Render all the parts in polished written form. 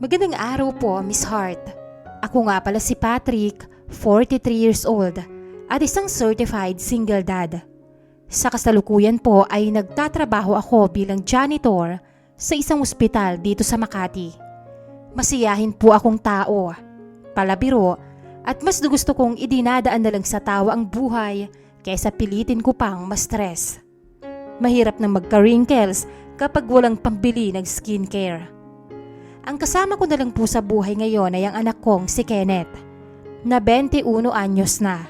Magandang araw po, Miss Hart. Ako nga pala si Patrick, 43 years old, at isang certified single dad. Sa kasalukuyan po ay nagtatrabaho ako bilang janitor sa isang ospital dito sa Makati. Masiyahin po akong tao, palabiro, at mas gusto kong idinadaan na lang sa tawa ang buhay kaysa pilitin ko pang ma-stress. Mahirap na magka-wrinkles kapag walang pambili ng skincare. Ang kasama ko na lang po sa buhay ngayon ay ang anak kong si Kenneth, na 21 anyos na.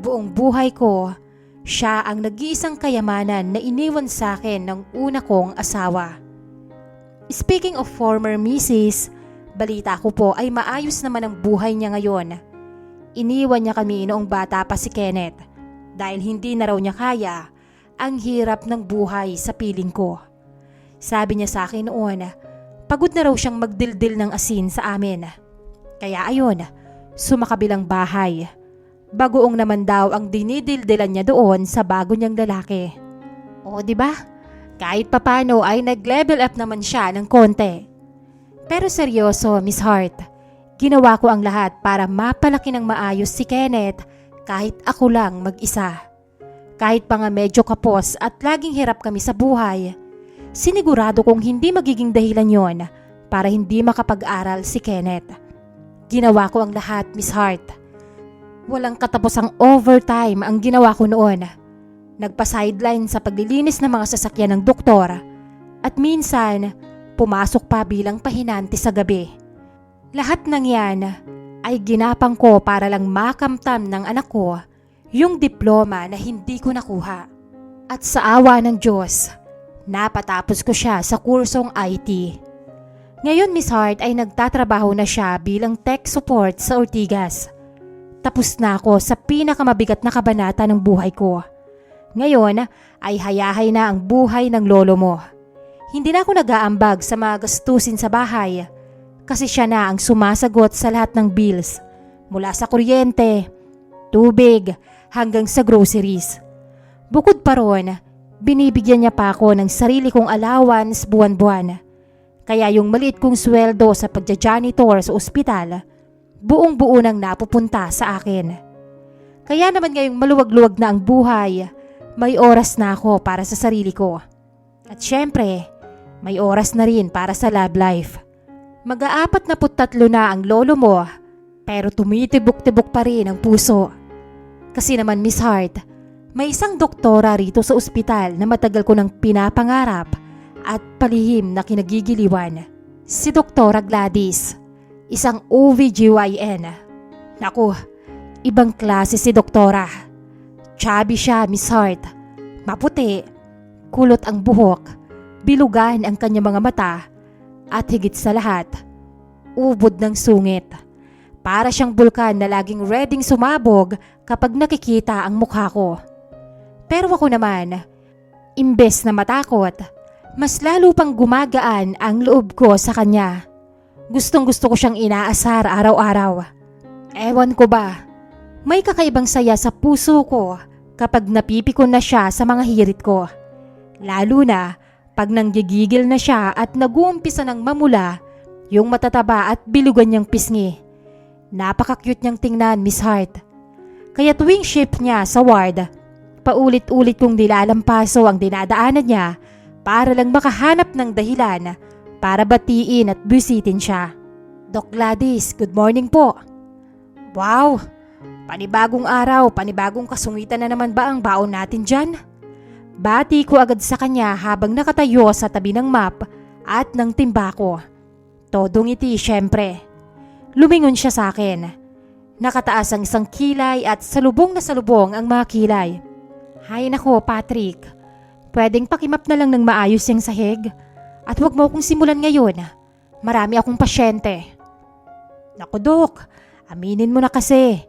Buong buhay ko, siya ang nag-iisang kayamanan na iniwan sa akin ng una kong asawa. Speaking of former misis, balita ko po ay maayos naman ang buhay niya ngayon. Iniwan niya kami noong bata pa si Kenneth dahil hindi na raw niya kaya ang hirap ng buhay sa piling ko. Sabi niya sa akin noon, pagod na raw siyang magdildil ng asin sa amin. Kaya ayon, sumakabilang bahay. Bagoong naman daw ang dinidildilan niya doon sa bago niyang lalaki. O di ba? Kahit papano ay nag-level up naman siya ng konti. Pero seryoso, Miss Hart, ginawa ko ang lahat para mapalaki ng maayos si Kenneth kahit ako lang mag-isa. Kahit pa nga medyo kapos at laging hirap kami sa buhay, sinigurado kong hindi magiging dahilan yon para hindi makapag-aral si Kenneth. Ginawa ko ang lahat, Miss Hart. Walang katapusang overtime ang ginawa ko noon. Nagpa-sideline sa paglilinis ng mga sasakyan ng doktor at minsan pumasok pa bilang pahinante sa gabi. Lahat ng yan ay ginapang ko para lang makamtam ng anak ko yung diploma na hindi ko nakuha. At sa awa ng Diyos, napatapos ko siya sa kursong IT. Ngayon, Miss Hart, ay nagtatrabaho na siya bilang tech support sa Ortigas. Tapos na ako sa pinakamabigat na kabanata ng buhay ko. Ngayon ay hayahay na ang buhay ng lolo mo. Hindi na ako nag-aambag sa mga gastusin sa bahay kasi siya na ang sumasagot sa lahat ng bills mula sa kuryente, tubig hanggang sa groceries. Bukod pa ron, binibigyan niya pa ako ng sarili kong allowance buwan-buwan. Kaya yung maliit kong sweldo sa pagja-janitor sa ospital, buong-buo nang napupunta sa akin. Kaya naman ngayong maluwag-luwag na ang buhay, may oras na ako para sa sarili ko. At syempre, may oras na rin para sa love life. Mag-43 na ang lolo mo, pero tumitibok-tibok pa rin ang puso. Kasi naman, Miss Hart, may isang doktora rito sa ospital na matagal ko nang pinapangarap at palihim na kinagigiliwan. Si Doktora Gladys, isang OBGYN. Naku, ibang klase si doktora. Chubby siya, Miss Hart. Maputi, kulot ang buhok, bilugan ang kanyang mga mata, at higit sa lahat, ubod ng sungit. Para siyang bulkan na laging readyng sumabog kapag nakikita ang mukha ko. Pero ako naman, imbes na matakot, mas lalo pang gumagaan ang loob ko sa kanya. Gustong-gusto ko siyang inaasar araw-araw. Ewan ko ba, may kakaibang saya sa puso ko kapag napipikon na siya sa mga hirit ko. Lalo na pag nanggigigil na siya at nag-uumpisa ng mamula yung matataba at bilugan niyang pisngi. Napaka-cute niyang tingnan, Miss Hart. Kaya tuwing shift niya sa ward, paulit-ulit kong nilalampaso ang dinadaanan niya para lang makahanap ng dahilan para batiin at bisitin siya. Doc Gladys, good morning po. Wow, panibagong araw, panibagong kasungitan na naman ba ang baon natin dyan? Bati ko agad sa kanya habang nakatayo sa tabi ng map at ng timbako. Todo ngiti syempre. Lumingon siya sa akin. Nakataas ang isang kilay at salubong na salubong ang mga kilay. Hay nako, Patrick. Pwedeng pakimap na lang ng maayos yung sahig. At huwag mo akong simulan ngayon. Marami akong pasyente. Naku, Dok. Aminin mo na kasi.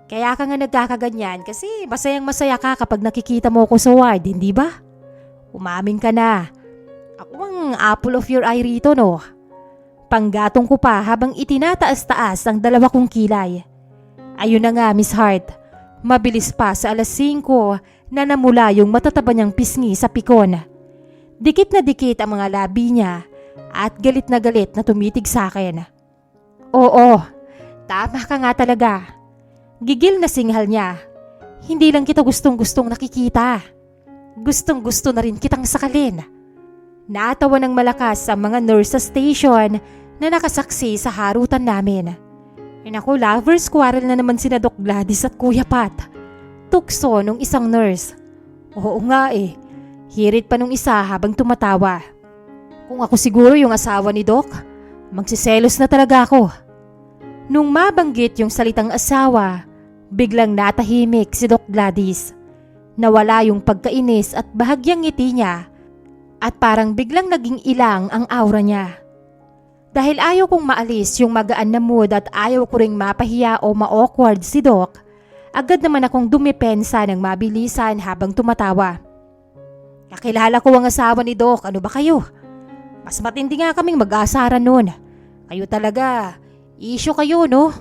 Kaya ka nga nagkakaganyan kasi masayang masaya ka kapag nakikita mo ako sa ward, hindi ba? Umamin ka na. Ako ang apple of your eye rito, no? Panggatong ko pa habang itinataas-taas ang dalawa kong kilay. Ayun na nga, Miss Hart. Mabilis pa sa alas 5 na namula yung matataba niyang pisngi sa pikon. Dikit na dikit ang mga labi niya at galit na tumitig sa akin. Oo, tama ka nga talaga. Gigil na singhal niya. Hindi lang kita gustong-gustong nakikita. Gustong-gusto na rin kitang sakalin. Natawa ng malakas ang mga nurse sa station na nakasaksi sa harutan namin. Naku, lovers quarrel na naman sina Doc Gladys at Kuya Pat. Tukso nung isang nurse. Oo nga eh. Hirit pa nung isa habang tumatawa. Kung ako siguro yung asawa ni Doc, magsiselos na talaga ako. Nung mabanggit yung salitang asawa, biglang natahimik si Doc Gladys. Nawala yung pagkainis at bahagyang ngiti niya at parang biglang naging ilang ang aura niya. Dahil ayaw kong maalis yung magaan na mood at ayaw ko ring mapahiya o ma-awkward si Doc, agad naman akong dumipensa ng mabilisan habang tumatawa. Kakilala ko ang asawa ni Doc, ano ba kayo? Mas matindi nga kaming mag-aasaran noon. Kayo talaga, issue kayo no?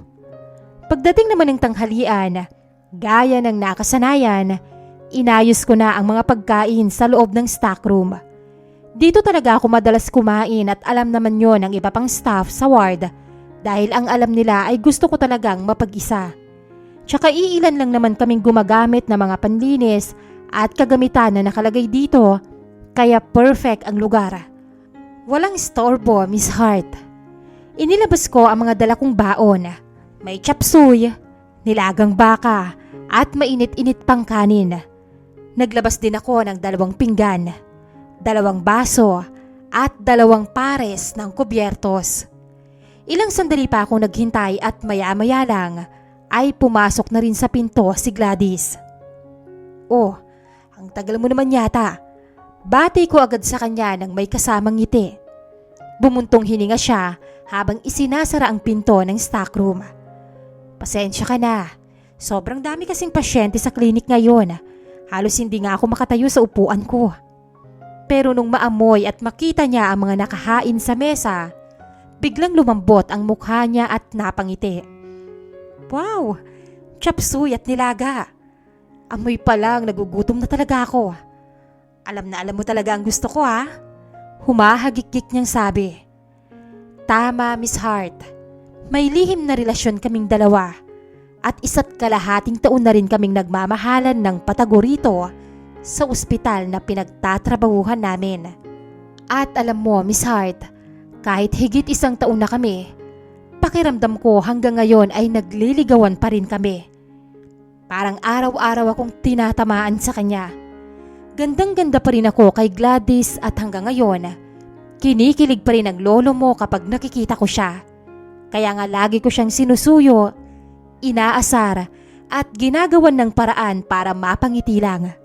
Pagdating naman ng tanghalian, gaya ng nakasanayan, inayos ko na ang mga pagkain sa loob ng stock room. Dito talaga ako madalas kumain at alam naman yon ng iba pang staff sa ward dahil ang alam nila ay gusto ko talagang mapag-isa. Tsaka iilan lang naman kaming gumagamit ng mga panlinis at kagamitan na nakalagay dito kaya perfect ang lugar. Walang storbo, Miss Hart. Inilabas ko ang mga dala kong baon. May chapsuy, nilagang baka at mainit-init pang kanin. Naglabas din ako ng 2 pinggan, 2 baso at 2 pares ng kubyertos. Ilang sandali pa akong naghintay at maya-maya lang ay pumasok na rin sa pinto si Gladys. Oh, ang tagal mo naman yata. Bati ko agad sa kanya nang may kasamang ngiti. Bumuntong hininga siya habang isinasara ang pinto ng stock room. Pasensya ka na. Sobrang dami kasing pasyente sa klinik ngayon. Halos hindi nga ako makatayo sa upuan ko. Pero nung maamoy at makita niya ang mga nakahain sa mesa, biglang lumambot ang mukha niya at napangiti. Wow! Chapsuy at nilaga. Amoy pa lang nagugutom na talaga ako. Alam na alam mo talaga ang gusto ko ha? Humahagik-gik niyang sabi. Tama, Miss Hart. May lihim na relasyon kaming dalawa at 1.5 taon na rin kaming nagmamahalan ng patago rito sa ospital na pinagtatrabahuhan namin. At alam mo, Miss Hart, kahit higit 1 taon na kami, pakiramdam ko hanggang ngayon ay nagliligawan pa rin kami. Parang araw-araw akong tinatamaan sa kanya. Gandang-ganda pa rin ako kay Gladys at hanggang ngayon, kinikilig pa rin ang lolo mo kapag nakikita ko siya. Kaya nga lagi ko siyang sinusuyo, inaasar at ginagawan ng paraan para mapangiti lang.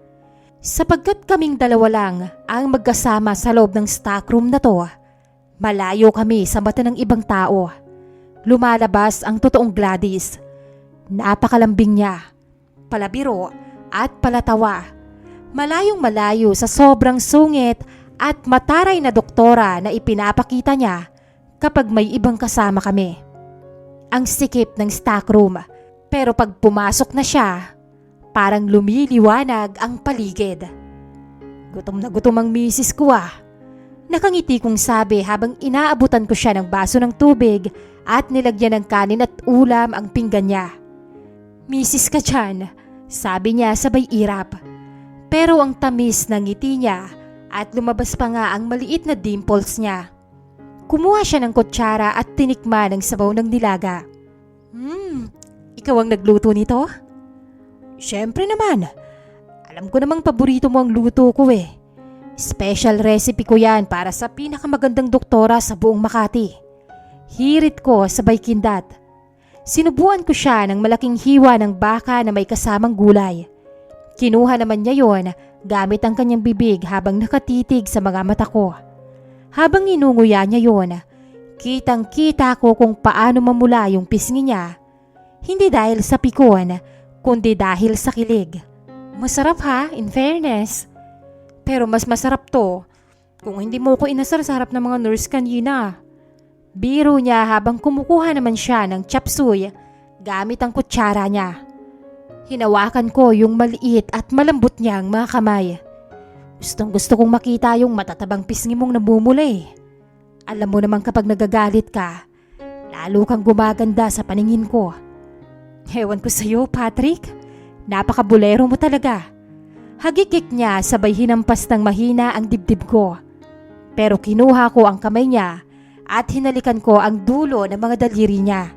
Sapagkat kaming dalawa lang ang magkasama sa loob ng stock room na to, malayo kami sa mata ng ibang tao. Lumalabas ang totoong Gladys. Napakalambing niya, palabiro at palatawa. Malayong malayo sa sobrang sungit at mataray na doktora na ipinapakita niya kapag may ibang kasama kami. Ang sikip ng stock room, pero pag pumasok na siya, parang lumiliwanag ang paligid. Gutom na gutom ang misis ko ah. Nakangiti kong sabi habang inaabutan ko siya ng baso ng tubig at nilagyan ng kanin at ulam ang pinggan niya. Misis ka dyan, sabi niya sabay irap. Pero ang tamis ng ngiti niya at lumabas pa nga ang maliit na dimples niya. Kumuha siya ng kutsara at tinikman ang sabaw ng nilaga. Ikaw ang nagluto nito? Siyempre naman. Alam ko namang paborito mo ang luto ko eh. Special recipe ko yan para sa pinakamagandang doktora sa buong Makati. Hirit ko sabay kindat. Sinubuan ko siya ng malaking hiwa ng baka na may kasamang gulay. Kinuha naman niya yon gamit ang kanyang bibig habang nakatitig sa mga mata ko. Habang inunguya niya yon, kitang-kita ko kung paano mamula yung pisngi niya. Hindi dahil sa pikon, kundi dahil sa kilig. Masarap ha, in fairness. Pero mas masarap to kung hindi mo ko inasar sa harap ng mga nurse kanina. Biro niya habang kumukuha naman siya ng chapsuy gamit ang kutsara niya. Hinawakan ko yung maliit at malambot niyang mga kamay. Gustong gusto kong makita yung matatabang pisngi mong namumula eh. Alam mo naman kapag nagagalit ka, lalo kang gumaganda sa paningin ko. Ewan ko sa'yo, Patrick. Napakabulero mo talaga. Hagikik niya sabay hinampas ng mahina ang dibdib ko. Pero kinuha ko ang kamay niya at hinalikan ko ang dulo ng mga daliri niya.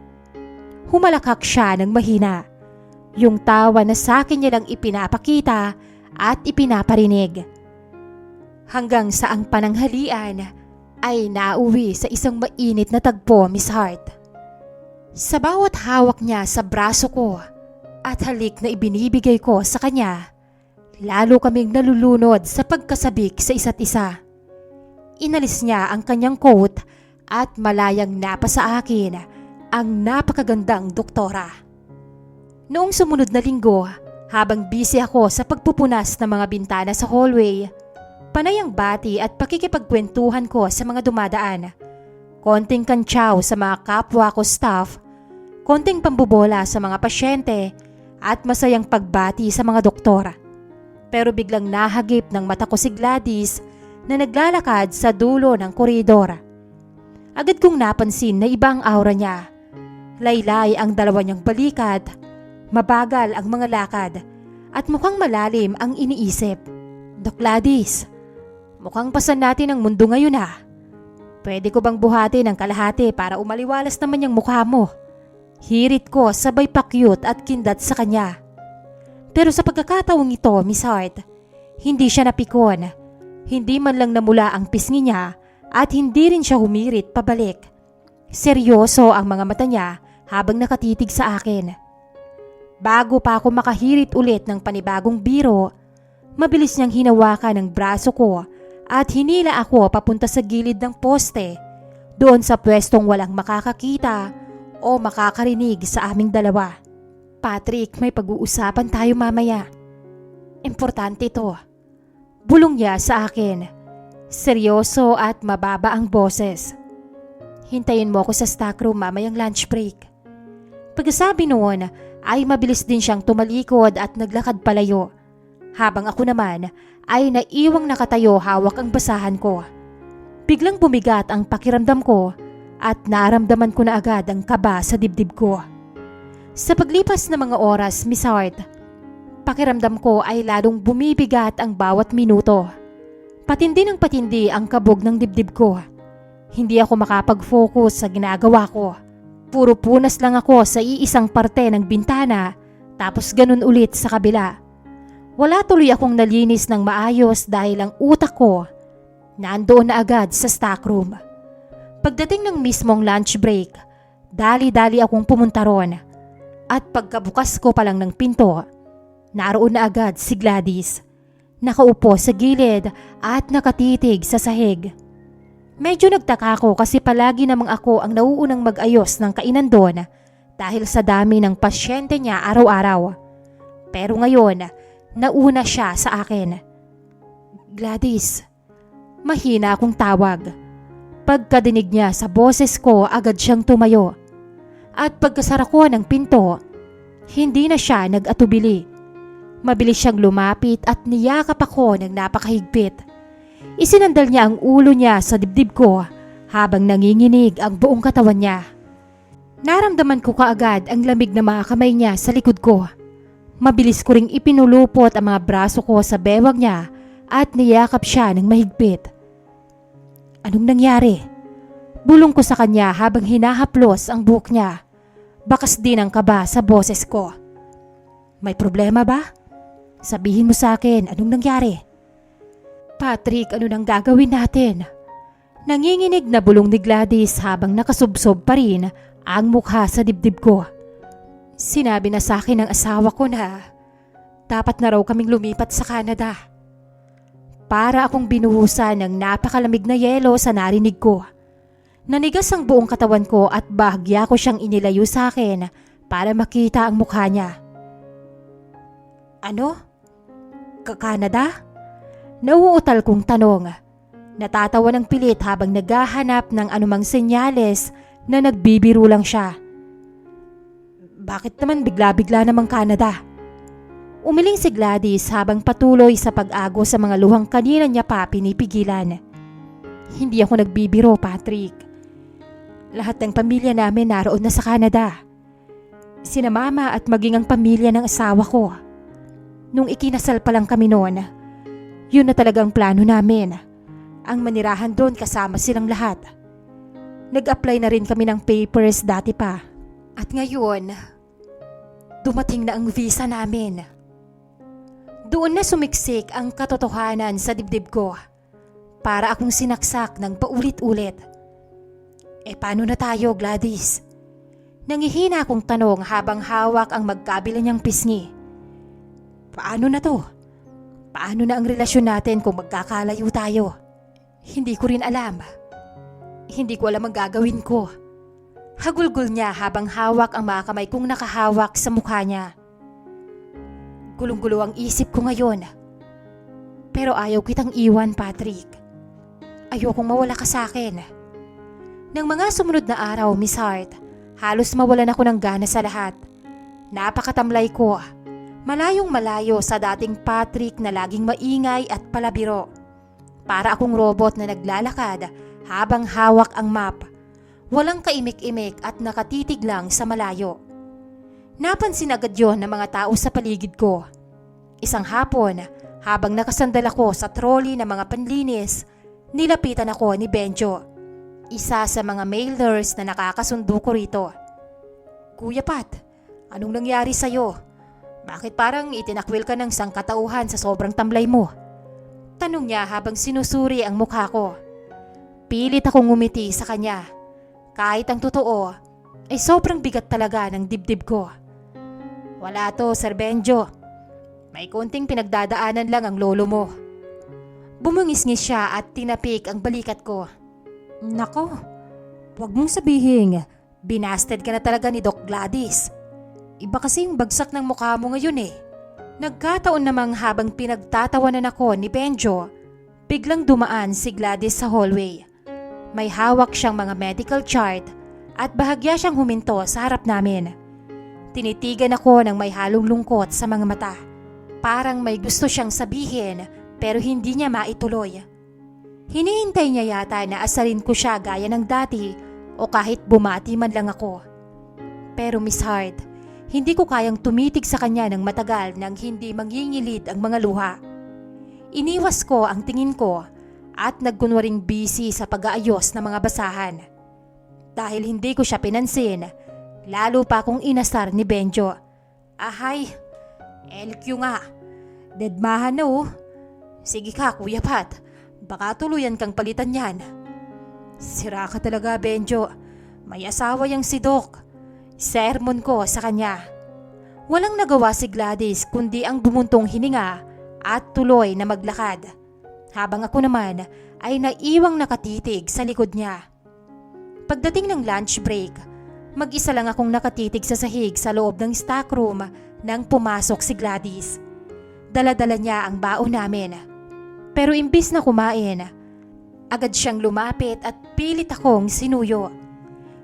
Humalakak siya ng mahina. Yung tawa na sa akin niya lang ipinapakita at ipinaparinig. Hanggang sa ang pananghalian ay nauwi sa isang mainit na tagpo, Miss Hart. Sa bawat hawak niya sa braso ko at halik na ibinibigay ko sa kanya, lalo kaming nalulunod sa pagkasabik sa isa't isa. Inalis niya ang kanyang coat at malayang napa sa akin ang napakagandang doktora. Noong sumunod na linggo, habang busy ako sa pagpupunas ng mga bintana sa hallway, panay ang bati at pakikipagkwentuhan ko sa mga dumadaan. Konting kantsaw sa mga kapwa ko staff, konting pambubola sa mga pasyente at masayang pagbati sa mga doktor. Pero biglang nahagip ng mata ko si Gladys na naglalakad sa dulo ng koridor. Agad kong napansin na iba ang aura niya. Laylay ang dalawa niyang balikat, mabagal ang mga lakad at mukhang malalim ang iniisip. Doc Gladys, mukhang pasan natin ang mundo ngayon ha. Pwede ko bang buhatin ang kalahati para umaliwalas naman yung mukha mo? Hirit ko sabay pakyut at kindat sa kanya. Pero sa pagkakataong ito, Miss Hart, hindi siya napikon. Hindi man lang namula ang pisngi niya at hindi rin siya humirit pabalik. Seryoso ang mga mata niya habang nakatitig sa akin. Bago pa ako makahirit ulit ng panibagong biro, mabilis niyang hinawakan ang braso ko at hinila ako papunta sa gilid ng poste, doon sa pwestong walang makakakita o makakarinig sa aming dalawa. Patrick, may pag-uusapan tayo mamaya. Importante ito. Bulong niya sa akin. Seryoso at mababa ang boses. Hintayin mo ako sa stock room mamayang lunch break. Pagkasabi noon ay mabilis din siyang tumalikod at naglakad palayo. Habang ako naman ay naiwang nakatayo hawak ang basahan ko. Biglang bumigat ang pakiramdam ko at naramdaman ko na agad ang kaba sa dibdib ko. Sa paglipas ng mga oras, Miss Hart, pakiramdam ko ay lalong bumibigat ang bawat minuto. Patindi ng patindi ang kabog ng dibdib ko. Hindi ako makapag-focus sa ginagawa ko. Puro punas lang ako sa iisang parte ng bintana, tapos ganun ulit sa kabila. Wala tuloy akong nalinis ng maayos dahil ang utak ko nandoon na agad sa stock room. Pagdating ng mismong lunch break, dali-dali akong pumunta ron. At pagkabukas ko pa lang ng pinto, naroon na agad si Gladys. Nakaupo sa gilid at nakatitig sa sahig. Medyo nagtaka ko kasi palagi namang ako ang nauunang mag-ayos ng kainan doon dahil sa dami ng pasyente niya araw-araw. Pero ngayon, nauna siya sa akin. Gladys, mahina akong tawag. Pagkadinig niya sa boses ko, agad siyang tumayo. At pagkasara ko ng pinto, hindi na siya nag-atubili. Mabilis siyang lumapit at niyakap ako ng napakahigpit. Isinandal niya ang ulo niya sa dibdib ko habang nanginginig ang buong katawan niya. Naramdaman ko kaagad ang lamig na mga kamay niya sa likod ko. Mabilis ko ring ipinulupot ang mga braso ko sa bewang niya at niyakap siya ng mahigpit. Anong nangyari? Bulong ko sa kanya habang hinahaplos ang buhok niya. Bakas din ang kaba sa boses ko. May problema ba? Sabihin mo sa akin, anong nangyari? Patrick, ano nang gagawin natin? Nanginginig na bulong ni Gladys habang nakasubsob pa rin ang mukha sa dibdib ko. Sinabi na sa akin ng asawa ko na dapat na raw kaming lumipat sa Canada. Para akong binuhusan ng napakalamig na yelo sa narinig ko. Nanigas ang buong katawan ko at bahagya ko siyang inilayo sa akin para makita ang mukha niya. Ano? Canada? Nauutal kong tanong. Natatawa ng pilit habang naghahanap ng anumang senyales na nagbibiro lang siya. Bakit naman bigla-bigla namang Canada? Umiling si Gladys habang patuloy sa pag-agos sa mga luhang kanina niya pa pinipigilan. Hindi ako nagbibiro, Patrick. Lahat ng pamilya namin naroon na sa Canada. Sina mama at maging ang pamilya ng asawa ko. Nung ikinasal pa lang kami noon, yun na talagang plano namin. Ang manirahan doon kasama silang lahat. Nag-apply na rin kami ng papers dati pa. At ngayon, dumating na ang visa namin. Doon na sumiksik ang katotohanan sa dibdib ko. Para akong sinaksak ng paulit-ulit. Paano na tayo, Gladys? Nangihina akong tanong habang hawak ang magkabila niyang pisngi. Paano na to? Paano na ang relasyon natin kung magkakalayo tayo? Hindi ko rin alam. Hindi ko alam ang gagawin ko. Hagulgol niya habang hawak ang mga kamay kong nakahawak sa mukha niya. Gulong-gulo ang isip ko ngayon. Pero ayaw kitang iwan, Patrick. Ayokong mawala ka sa akin. Nang mga sumunod na araw, Miss Hart, halos mawalan ako ng gana sa lahat. Napakatamlay ko. Malayong malayo sa dating Patrick na laging maingay at palabiro. Para akong robot na naglalakad habang hawak ang map. Walang kaimik-imik at nakatitig lang sa malayo. Napansin agad yon ng mga tao sa paligid ko. Isang hapon, habang nakasandal ako sa trolley ng mga panlinis, nilapitan ako ni Benjo, isa sa mga mailers na nakakasundo ko rito. Kuya Pat, anong nangyari sa'yo? Bakit parang itinakwil ka ng sangkatauhan sa sobrang tamlay mo? Tanong niya habang sinusuri ang mukha ko. Pilit akong ngumiti sa kanya. Kahit ang totoo, ay sobrang bigat talaga ng dibdib ko. Wala to, Sir Benjo. May konting pinagdadaanan lang ang lolo mo. Bumungis-ngis siya at tinapik ang balikat ko. Nako, wag mong sabihin, binasted ka na talaga ni Doc Gladys. Iba kasi yung bagsak ng mukha mo ngayon eh. Nagkataon namang habang pinagtatawanan ako ni Benjo, biglang dumaan si Gladys sa hallway. May hawak siyang mga medical chart at bahagya siyang huminto sa harap namin. Tinitigan ako ng may halong lungkot sa mga mata. Parang may gusto siyang sabihin pero hindi niya maituloy. Hinihintay niya yata na asarin ko siya gaya ng dati o kahit bumati man lang ako. Pero Miss Hart, hindi ko kayang tumitig sa kanya ng matagal nang hindi mangingilid ang mga luha. Iniwas ko ang tingin ko at nagkunwaring busy sa pag-aayos ng mga basahan. Dahil hindi ko siya pinansin, lalo pa akong inasar ni Benjo. Ahay, LQ nga. Dedmahan na oh. Sige ka, Kuya Pat. Baka tuluyan kang palitan yan. Sira ka talaga, Benjo. May asawa yang si Doc. Sermon ko sa kanya. Walang nagawa si Gladys kundi ang bumuntong hininga at tuloy na maglakad. Habang ako naman ay naiwang nakatitig sa likod niya. Pagdating ng lunch break, mag-isa lang akong nakatitig sa sahig sa loob ng stock room nang pumasok si Gladys. Dala-dala niya ang baon namin. Pero imbis na kumain, agad siyang lumapit at pilit akong sinuyo.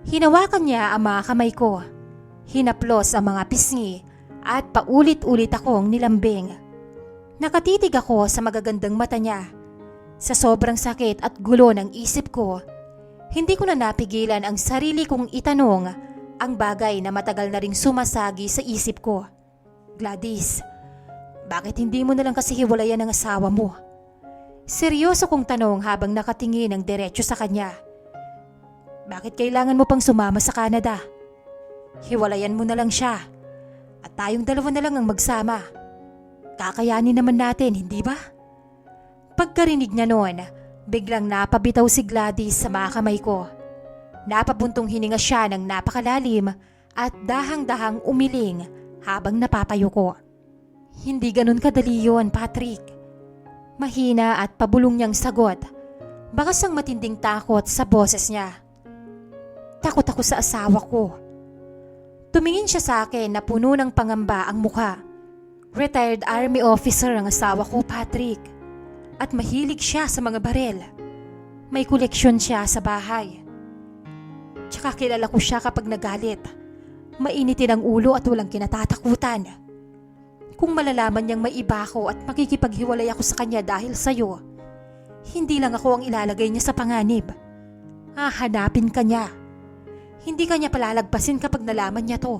Hinawakan niya ang mga kamay ko. Hinaplos ang mga pisngi at paulit-ulit akong nilambing. Nakatitig ako sa magagandang mata niya. Sa sobrang sakit at gulo ng isip ko, hindi ko na napigilan ang sarili kong itanong ang bagay na matagal na ring sumasagi sa isip ko. Gladys, bakit hindi mo na lang kasi hiwalayan ang asawa mo? Seryoso kong tanong habang nakatingin ng diretso sa kanya. Bakit kailangan mo pang sumama sa Canada? Hiwalayan mo na lang siya at tayong dalawa na lang ang magsama. Kakayanin naman natin, hindi ba? Pagkarinig niya noon, biglang napabitaw si Gladys sa mga kamay ko. Napabuntong hininga siya ng napakalalim at dahang-dahang umiling habang napapayo ko. Hindi ganun kadali yun, Patrick. Mahina at pabulong niyang sagot, bakas ang matinding takot sa boses niya. Takot ako sa asawa ko. Tumingin siya sa akin na puno ng pangamba ang mukha. Retired army officer ang asawa ko, Patrick. At mahilig siya sa mga barel. May koleksyon siya sa bahay. Tsaka kilala ko siya kapag nagalit. Mainitin ang ulo at walang kinatatakutan. Kung malalaman niyang may iba ako at makikipaghiwalay ako sa kanya dahil sa'yo, Hindi lang ako ang ilalagay niya sa panganib. Hahanapin ka niya. Hindi ka niya palalagpasin kapag nalaman niya to.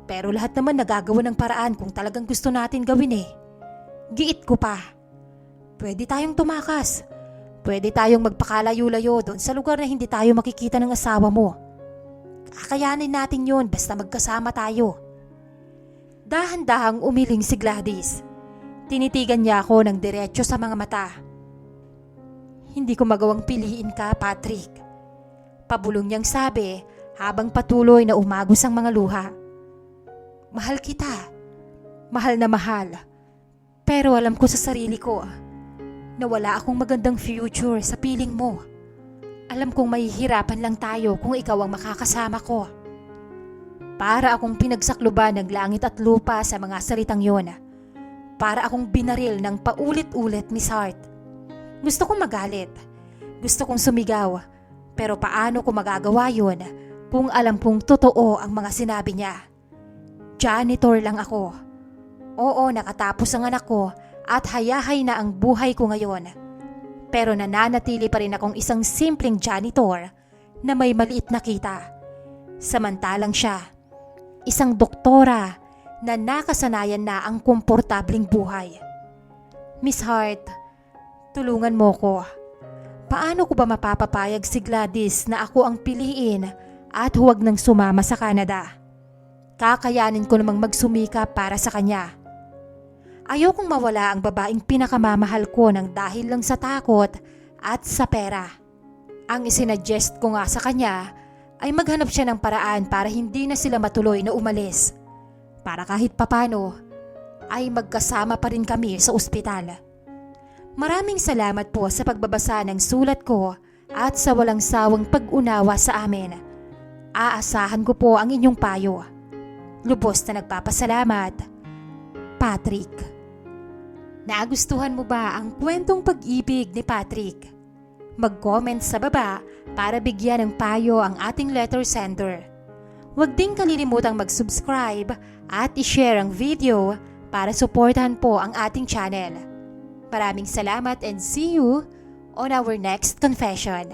Pero lahat naman nagagawa ng paraan kung talagang gusto natin gawin eh. Giit ko pa. Pwede tayong tumakas. Pwede tayong magpakalayo-layo doon sa lugar na hindi tayo makikita ng asawa mo. Kakayanin natin yon basta magkasama tayo. Dahan-dahang umiling si Gladys. Tinitigan niya ako ng diretso sa mga mata. Hindi ko magawang piliin ka, Patrick. Pabulong niyang sabi habang patuloy na umagos ang mga luha. Mahal kita. Mahal na mahal. Pero alam ko sa sarili ko na wala akong magandang future sa piling mo. Alam kong mahihirapan lang tayo kung ikaw ang makakasama ko. Para akong pinagsakluban ng langit at lupa sa mga salitang yon. Para akong binaril ng paulit-ulit, Miss Hart. Gusto kong magalit. Gusto kong sumigaw. Pero paano ko magagawa yon kung alam kong totoo ang mga sinabi niya? Janitor lang ako. Oo, nakatapos ang anak ko at hayahay na ang buhay ko ngayon. Pero nananatili pa rin akong isang simpleng janitor na may maliit na kita. Samantalang siya, isang doktora na nakasanayan na ang komportabling buhay. Miss Hart, tulungan mo ko. Paano ko ba mapapapayag si Gladys na ako ang piliin at huwag nang sumama sa Canada? Kakayanin ko namang magsumika para sa kanya. Ayokong mawala ang babaeng pinakamamahal ko ng dahil lang sa takot at sa pera. Ang isinuggest ko nga sa kanya ay maghanap siya ng paraan para hindi na sila matuloy na umalis. Para kahit papano ay magkasama pa rin kami sa ospital. Maraming salamat po sa pagbabasa ng sulat ko at sa walang sawang pag-unawa sa amin. Aasahan ko po ang inyong payo. Lubos na nagpapasalamat, Patrick. Nagustuhan mo ba ang kwentong pag-ibig ni Patrick? Mag-comment sa baba para bigyan ng payo ang ating letter sender. Huwag ding kalilimutang mag-subscribe at i-share ang video para suportahan po ang ating channel. Maraming salamat and see you on our next confession.